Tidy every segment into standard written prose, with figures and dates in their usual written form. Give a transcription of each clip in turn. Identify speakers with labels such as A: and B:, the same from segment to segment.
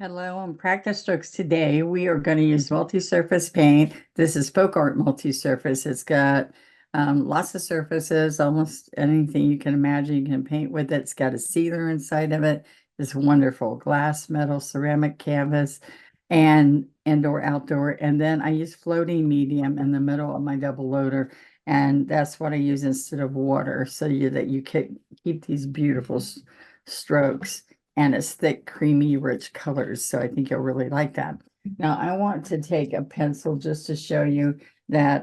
A: Hello, on Practice Strokes today, we are going to use multi-surface paint. This is Folk Art multi-surface. It's got lots of surfaces, almost anything you can imagine you can paint with it. It's got a sealer inside of it. It's wonderful. Glass, metal, ceramic, canvas, and indoor, outdoor. And then I use floating medium in the middle of my double loader. And that's what I use instead of water, so that you can keep these beautiful strokes, and it's thick, creamy, rich colors. So I think you'll really like that. Now I want to take a pencil just to show you that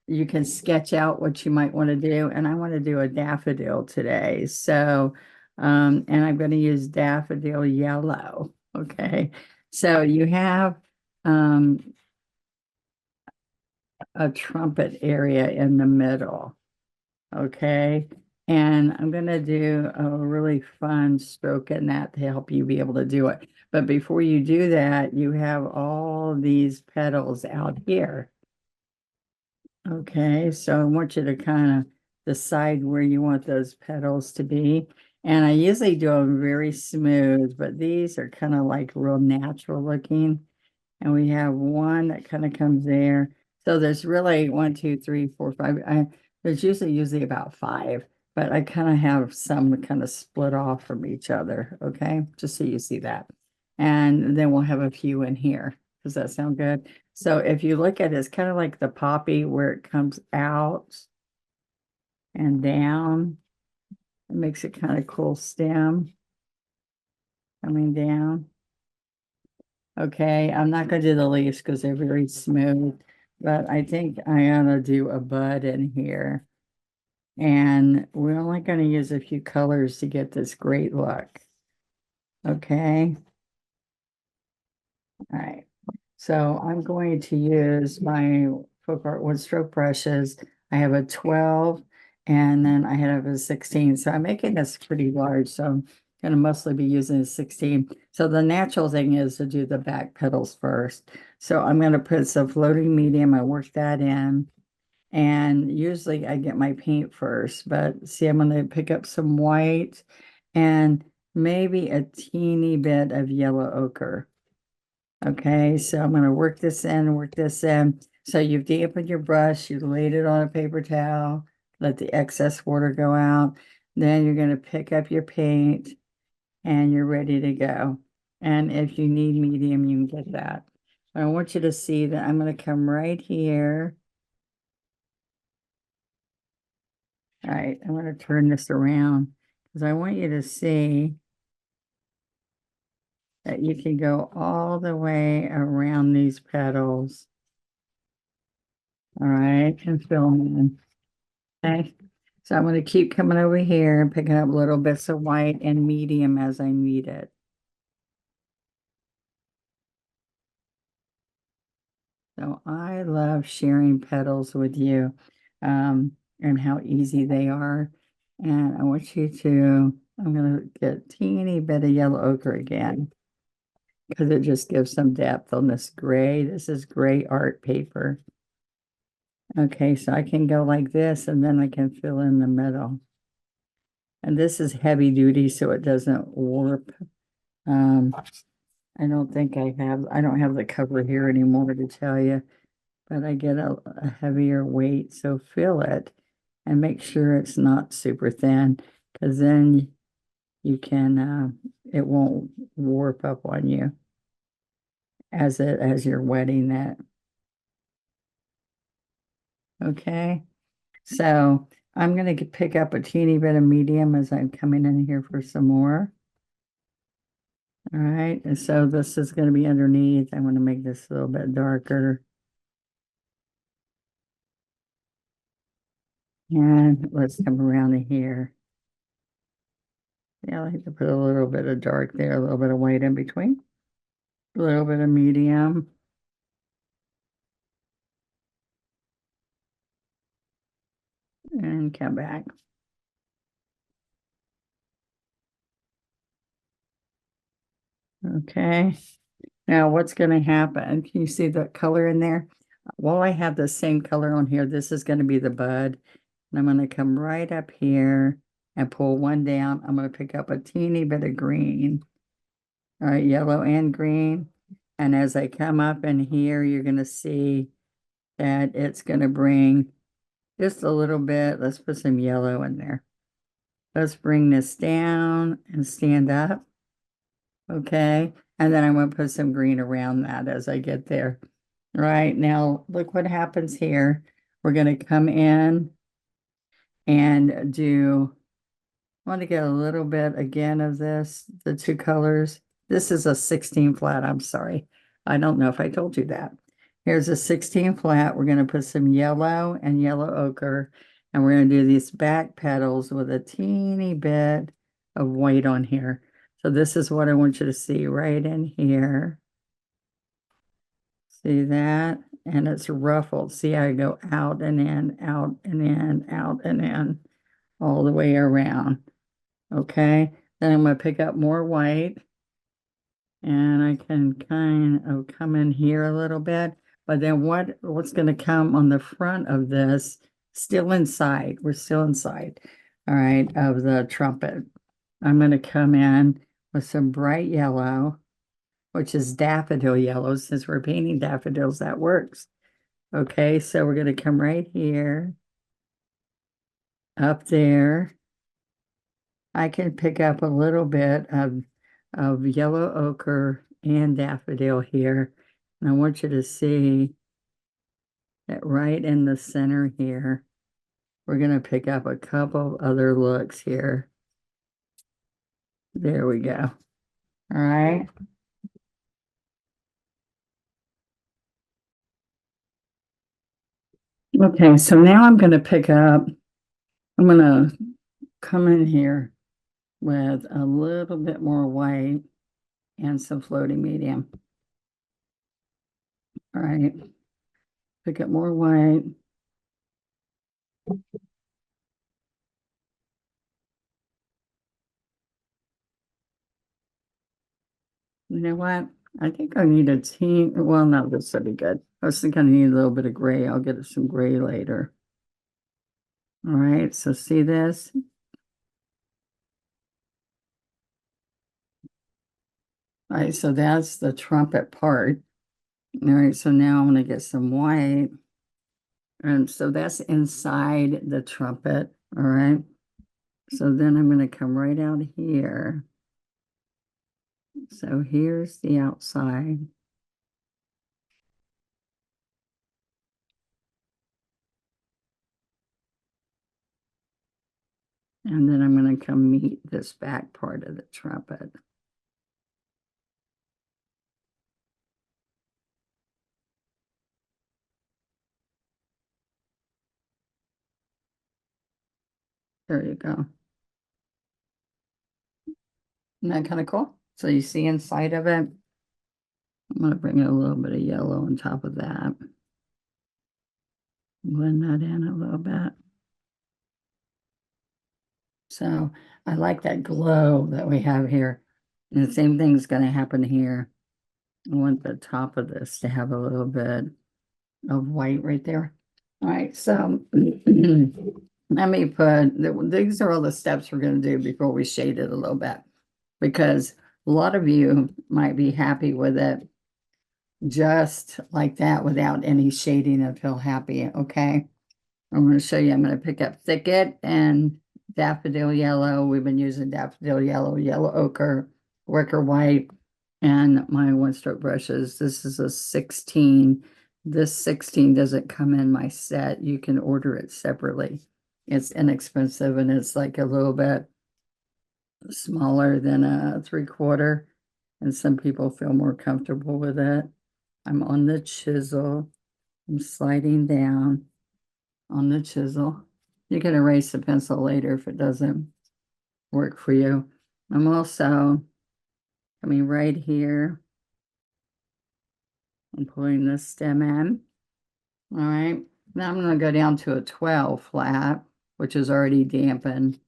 A: you can sketch out what you might want to do. And I want to do a daffodil today. So, and I'm going to use daffodil yellow. Okay. So you have a trumpet area in the middle. Okay. And I'm going to do a really fun stroke in that to help you be able to do it. But before you do that, you have all these petals out here. Okay. So I want you to kind of decide where you want those petals to be. And I usually do them very smooth, but these are kind of like real natural looking. And we have one that kind of comes there. So there's really 1, 2, 3, 4, 5. There's usually about 5, but I kind of have some kind of split off from each other. Okay, just so you see that. And then we'll have a few in here. Does that sound good? So if you look at it, it's kind of like the poppy where it comes out and down. It makes it kind of cool stem coming down. Okay, I'm not going to do the leaves because they're very smooth, but I think I ought to do a bud in here. And we're only going to use a few colors to get this great look. Okay. All right. So I'm going to use my Folk Art wood stroke brushes. I have a 12 and then I have a 16. So I'm making this pretty large. So I'm going to mostly be using a 16. So the natural thing is to do the back petals first. So I'm going to put some floating medium. I work that in. And usually I get my paint first, but see, I'm going to pick up some white and maybe a teeny bit of yellow ochre. Okay, so I'm going to work this in, work this in. So you've dampened your brush, you laid it on a paper towel, let the excess water go out. Then you're going to pick up your paint and you're ready to go. And if you need medium, you can get that. I want you to see that I'm going to come right here. All right, I'm going to turn this around because I want you to see that you can go all the way around these petals. All right, and fill them in. Okay, so I'm going to keep coming over here and picking up little bits of white and medium as I need it. So I love sharing petals with you and how easy they are. And I want you to, I'm going to get a teeny bit of yellow ochre again, because it just gives some depth on this gray. This is gray art paper. Okay, so I can go like this and then I can fill in the middle. And this is heavy duty, so it doesn't warp. I don't think I don't have the cover here anymore to tell you, but I get a heavier weight. So fill it and make sure it's not super thin, because then you can, it won't warp up on you as you're wetting that. Okay, so I'm going to pick up a teeny bit of medium as I'm coming in here for some more. All right, and so this is going to be underneath. I'm going to make this a little bit darker. And let's come around to here. Yeah, I like to put a little bit of dark there, a little bit of white in between, a little bit of medium. And come back. Okay. Now what's going to happen? Can you see the color in there? While I have the same color on here, this is going to be the bud. And I'm going to come right up here and pull one down. I'm going to pick up a teeny bit of green. All right, yellow and green. And as I come up in here, you're going to see that it's going to bring just a little bit. Let's put some yellow in there. Let's bring this down and stand up. Okay. And then I'm going to put some green around that as I get there. Right now, look what happens here. We're going to come in and do, I want to get a little bit again of this, the two colors. This is a 16 flat. I'm sorry. I don't know if I told you that. Here's a 16 flat. We're going to put some yellow and yellow ochre, and we're going to do these back petals with a teeny bit of white on here. So this is what I want you to see right in here. See that? And it's ruffled. See, I go out and in, out and in, out and in, all the way around. Okay. Then I'm going to pick up more white. And I can kind of come in here a little bit. But then what's going to come on the front of this, still inside, we're still inside, all right, of the trumpet. I'm going to come in with some bright yellow, which is daffodil yellow. Since we're painting daffodils, that works. Okay, so we're going to come right here, up there. I can pick up a little bit of yellow ochre and daffodil here. And I want you to see that right in the center here, we're going to pick up a couple other looks here. There we go. All right. Okay, so now I'm going to pick up, I'm going to come in here with a little bit more white and some floating medium. All right, pick up more white. You know what? I think I need a team. Well, no, this would be good. I was thinking I need a little bit of gray. I'll get some gray later. All right, so see this? All right, so that's the trumpet part. All right, so now I'm going to get some white. And so that's inside the trumpet. All right. So then I'm going to come right out here. So here's the outside. And then I'm going to come meet this back part of the trumpet. There you go. Isn't that kind of cool? So you see inside of it. I'm going to bring a little bit of yellow on top of that. Blend that in a little bit. So I like that glow that we have here. And the same thing is going to happen here. I want the top of this to have a little bit of white right there. All right, so let me put, these are all the steps we're going to do before we shade it a little bit, because a lot of you might be happy with it just like that without any shading and feel happy. Okay, I'm going to show you. I'm going to pick up Thicket and Daffodil Yellow. We've been using Daffodil Yellow, Yellow Ochre, Wicker White, and my one stroke brushes. This is a 16. This 16 doesn't come in my set. You can order it separately. It's inexpensive and it's like a little bit smaller than a 3/4. And some people feel more comfortable with it. I'm on the chisel. I'm sliding down on the chisel. You can erase the pencil later if it doesn't work for you. I'm also coming right here. I'm pulling this stem in. All right. Now I'm going to go down to a 12 flat, which is already dampened.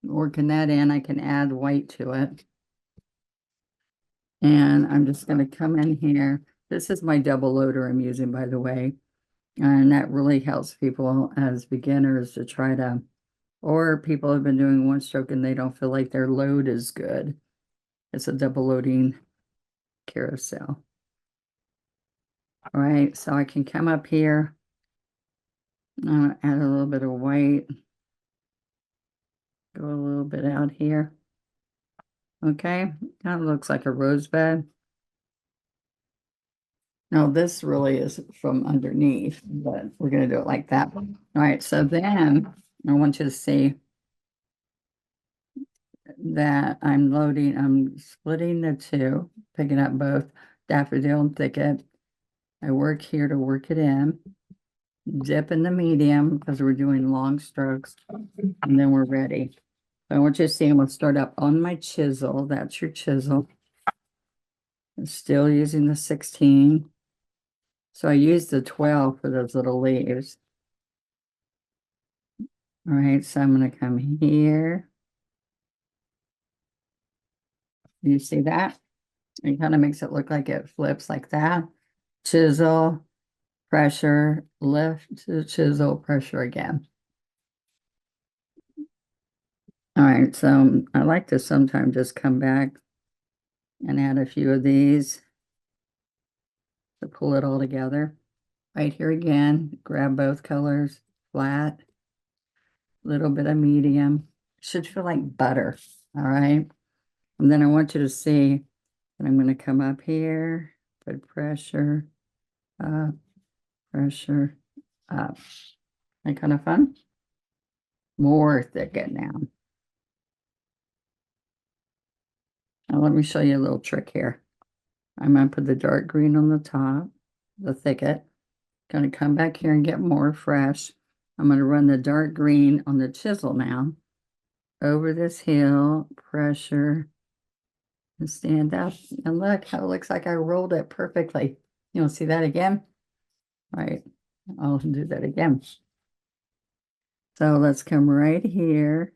A: Working that in, I can add white to it. And I'm just going to come in here. This is my double loader I'm using, by the way. And that really helps people as beginners to try to, or people have been doing one stroke and they don't feel like their load is good. It's a double loading carousel. All right, so I can come up here, add a little bit of white, go a little bit out here. Okay, kind of looks like a rosebud. Now this really is from underneath, but we're going to do it like that. All right, so then I want you to see that I'm splitting the two, picking up both daffodil and thicket. I work here to work it in, dip in the medium because we're doing long strokes, and then we're ready. So I want you to see I'm going to start up on my chisel. That's your chisel. I'm still using the 16. So I used the 12 for those little leaves. All right, so I'm going to come here. You see that? It kind of makes it look like it flips like that. Chisel, pressure, lift to chisel, pressure again. All right, so I like to sometimes just come back and add a few of these to pull it all together. Right here again, grab both colors, flat, little bit of medium. Should feel like butter, all right? And then I want you to see that I'm going to come up here, put pressure, up, pressure, up. That kind of fun? More thicket now. Now let me show you a little trick here. I'm going to put the dark green on the top, the thicket. Going to come back here and get more fresh. I'm going to run the dark green on the chisel now. Over this hill, pressure, and stand up. And look how it looks like I rolled it perfectly. You want to see that again? All right, I'll do that again. So let's come right here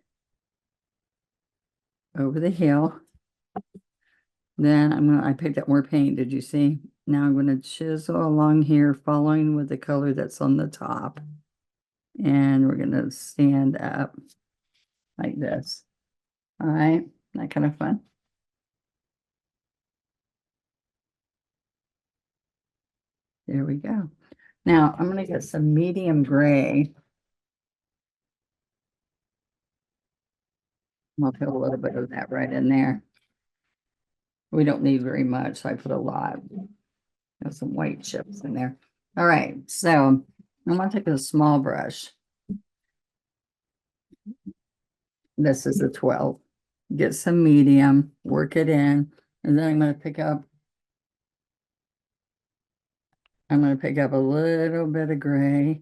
A: over the hill. Then I picked up more paint, did you see? Now I'm going to chisel along here, following with the color that's on the top. And we're going to stand up like this. All right, that kind of fun. There we go. Now I'm going to get some medium gray. I'll put a little bit of that right in there. We don't need very much, so I put a lot. There's some white chips in there. All right, so I'm going to take a small brush. This is a 12. Get some medium, work it in, and then I'm going to pick up a little bit of gray.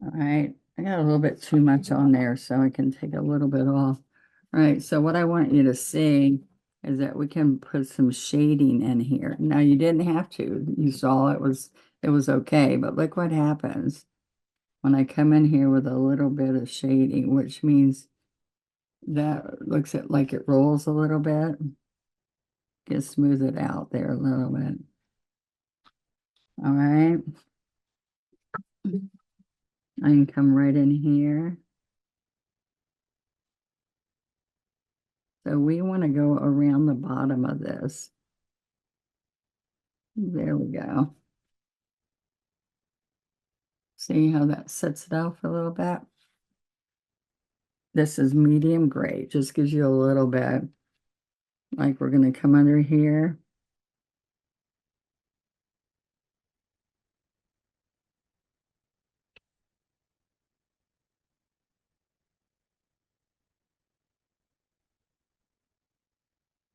A: All right, I got a little bit too much on there, so I can take a little bit off. All right, so what I want you to see is that we can put some shading in here. Now you didn't have to. You saw it was okay, but look what happens when I come in here with a little bit of shading, which means that looks like it rolls a little bit. Just smooth it out there a little bit. All right. I can come right in here. So we want to go around the bottom of this. There we go. See how that sets it off a little bit? This is medium gray. Just gives you a little bit. Like we're going to come under here.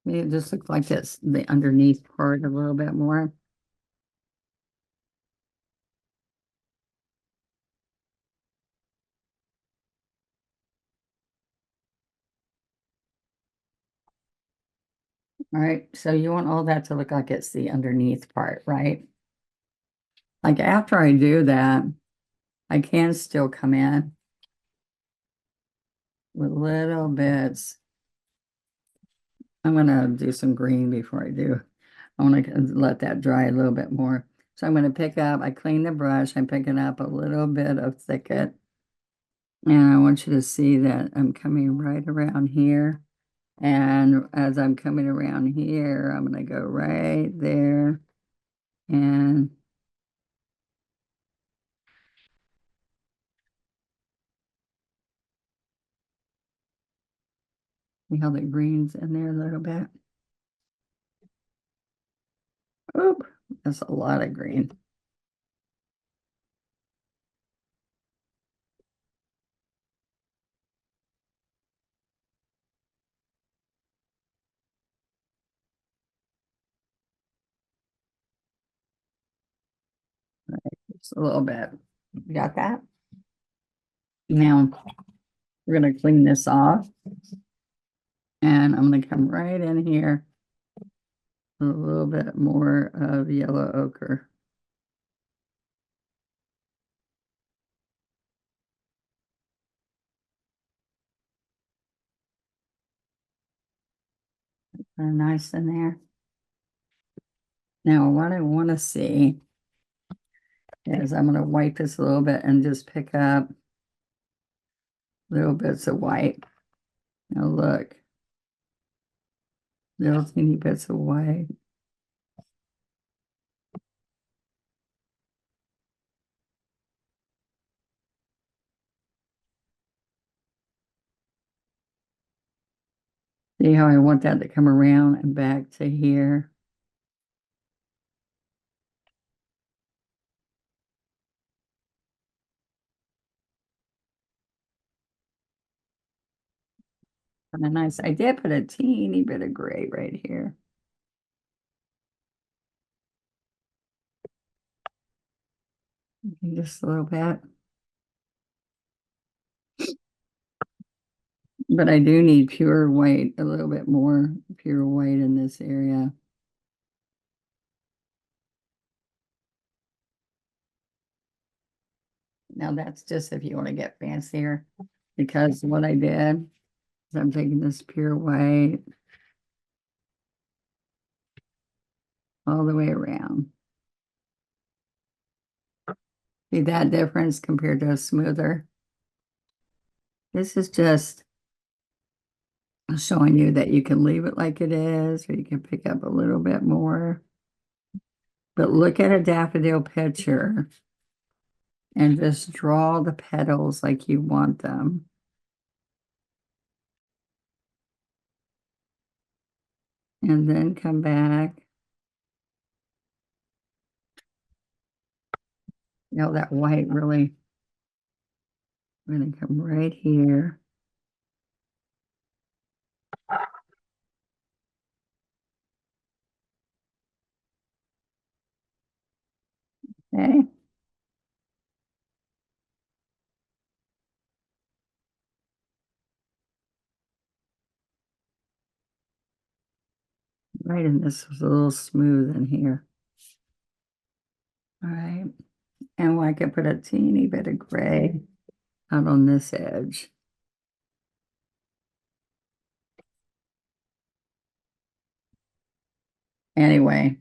A: It just looks like it's the underneath part a little bit more. All right, so you want all that to look like it's the underneath part, right? Like after I do that, I can still come in with little bits. I'm going to do some green before I do. I want to let that dry a little bit more. So I'm going to pick up, I clean the brush, I'm picking up a little bit of thicket. And I want you to see that I'm coming right around here. And as I'm coming around here, I'm going to go right there and see how the green's in there a little bit. Oop, that's a lot of green. Just a little bit. You got that? Now we're going to clean this off. And I'm going to come right in here with a little bit more of yellow ochre. Nice in there. Now what I want to see is I'm going to wipe this a little bit and just pick up little bits of white. Now look, little teeny bits of white. See how I want that to come around and back to here. Kind of nice. I did put a teeny bit of gray right here. Just a little bit. But I do need pure white, a little bit more pure white in this area. Now that's just if you want to get fancier, because what I did is I'm taking this pure white all the way around. See that difference compared to a smoother? This is just showing you that you can leave it like it is, or you can pick up a little bit more. But look at a daffodil picture and just draw the petals like you want them. And then come back. You know, that white really, I'm going to come right here. Okay. Right, and this is a little smooth in here. All right. And I can put a teeny bit of gray out on this edge. Anyway.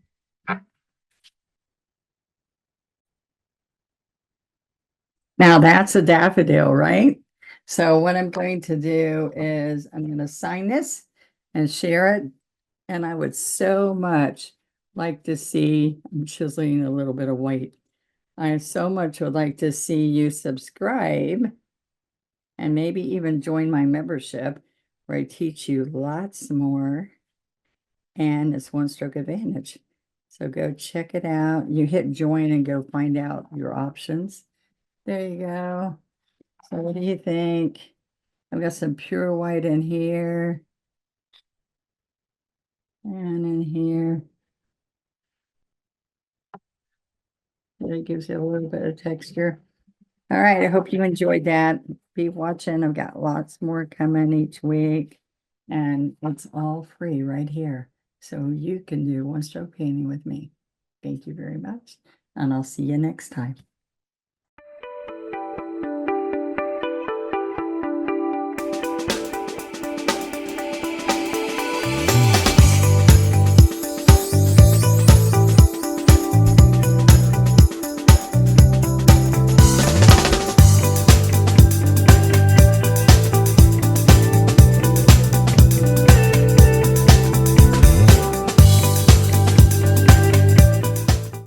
A: Now that's a daffodil, right? So what I'm going to do is I'm going to sign this and share it. And I would so much like to see, I'm chiseling a little bit of white. I so much would like to see you subscribe and maybe even join my membership where I teach you lots more. And it's One Stroke Advantage. So go check it out. You hit join and go find out your options. There you go. So what do you think? I've got some pure white in here and in here. It gives it a little bit of texture. All right, I hope you enjoyed that. Be watching. I've got lots more coming each week, and it's all free right here. So you can do one stroke painting with me. Thank you very much, and I'll see you next time.